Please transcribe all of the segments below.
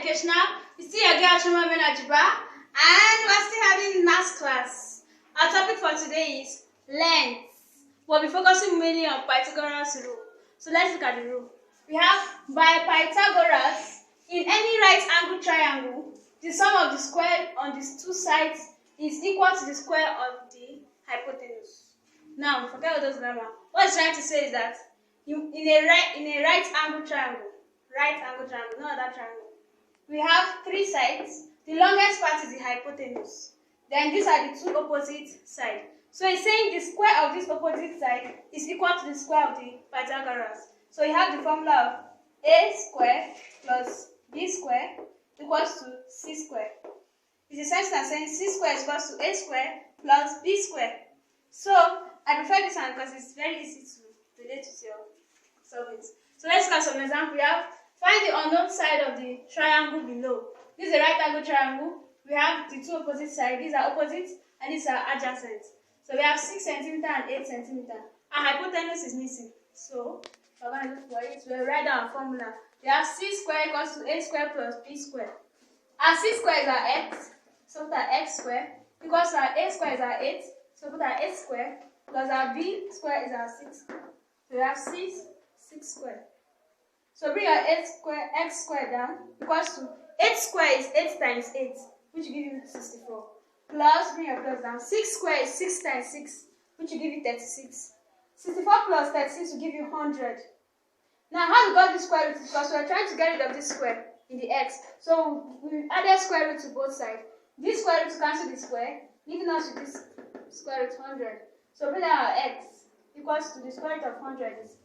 educational. It's still your girl Shoma Benajiba, and we're still having maths class. Our topic for today is length. We'll be focusing mainly on Pythagoras rule. So let's look at the rule. We have by Pythagoras, in any right angle triangle, the sum of the square on these two sides is equal to the square of the hypotenuse. Now, forget all those grammar. What it's trying to say is that in a right angle triangle, no other triangle, we have three sides. The longest part is the hypotenuse. Then these are the two opposite sides. So it's saying the square of this opposite side is equal to the square of the Pythagoras. So you have the formula of a square plus b square equals to c square. It's the same thing as saying c square is equals to a square plus b square. So I prefer this one because it's very easy to relate to your solvings. So let's look at some example. We have find the unknown side of the triangle below. This is a right angle triangle. We have the two opposite sides. These are opposite and these are adjacent. So we have 6 cm and 8 cm. And hypotenuse is missing. So we're going to look for it. We'll write down a formula. We have c square equals to a square plus b square. Our c square is our x. So put our x square equals to our a square is our 8. So put our 8 square plus our b square is our 6. So we have 6 square. So bring our x square down equals to 8 square is 8 times 8, which will give you 64. Plus, bring your plus down. 6 square is 6 times 6, which will give you 36. 64 plus 36 will give you 100. Now, how we got this square root is because we are trying to get rid of this square in the x. So we added square root to both sides. This square root to cancel the square, leaving us with this square root 100. So bring down our x equals to the square root of 100 is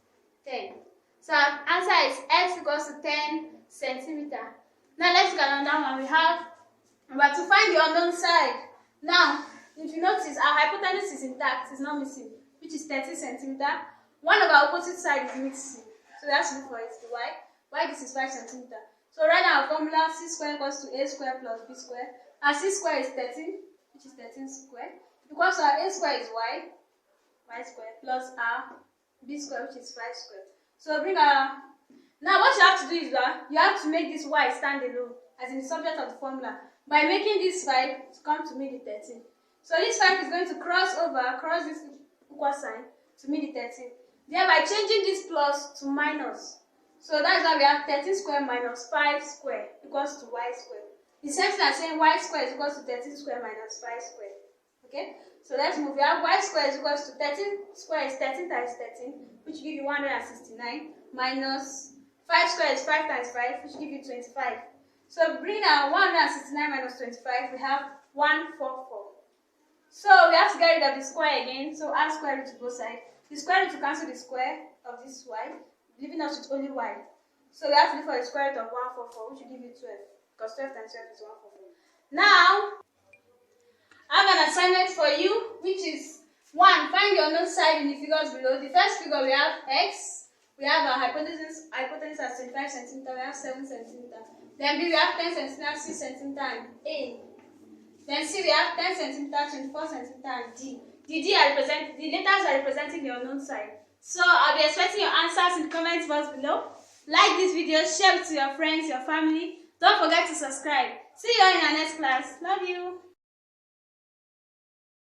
10. So our answer is x equals to 10 centimeter. Now let's look at another one. We have to find the unknown side. Now, if you notice, our hypotenuse is intact, it's not missing, which is 30 centimeter. One of our opposite side is missing. So we have to look for it, the y. Y this is 5 centimeter. So right now our formula c square equals to a square plus b square. Our c square is 13, which is 13 square. Equals to our a square is y square, plus our b square, which is 5 square. So bring our... Now what you have to do is that you have to make this y stand alone, as in the subject of the formula, by making this 5 to come to meet the 13. So this 5 is going to cross this equal sign to meet the 13. Thereby changing this plus to minus. So that's why we have 13 square minus 5 square equals to y square. The same thing as saying y square is equals to 13 square minus 5 square. Okay? So let's move. We have y square is equals to 13 square is 13 times 13, which will give you 169, minus 5 square is 5 times 5, which will give you 25. So bring our 169 minus 25, we have 144. So we have to get rid of the square again. So add square root to both sides. The square root to cancel the square of this y, leaving us with only y. So we have to look for the square root of 144, which will give you 12. Because 12 times 12 is 144. Now, I have an assignment for you, which is 1. Find the unknown side in the figures below. The first figure we have x. We have our hypotenuse as 25 cm. We have 7 cm. Then B we have 10 cm, 6 cm, and A. Then C we have 10 cm, 24 cm, and D. The letters are representing the unknown side. So I'll be expecting your answers in the comment box below. Like this video, share it to your friends, your family. Don't forget to subscribe. See you all in our next class. Love you.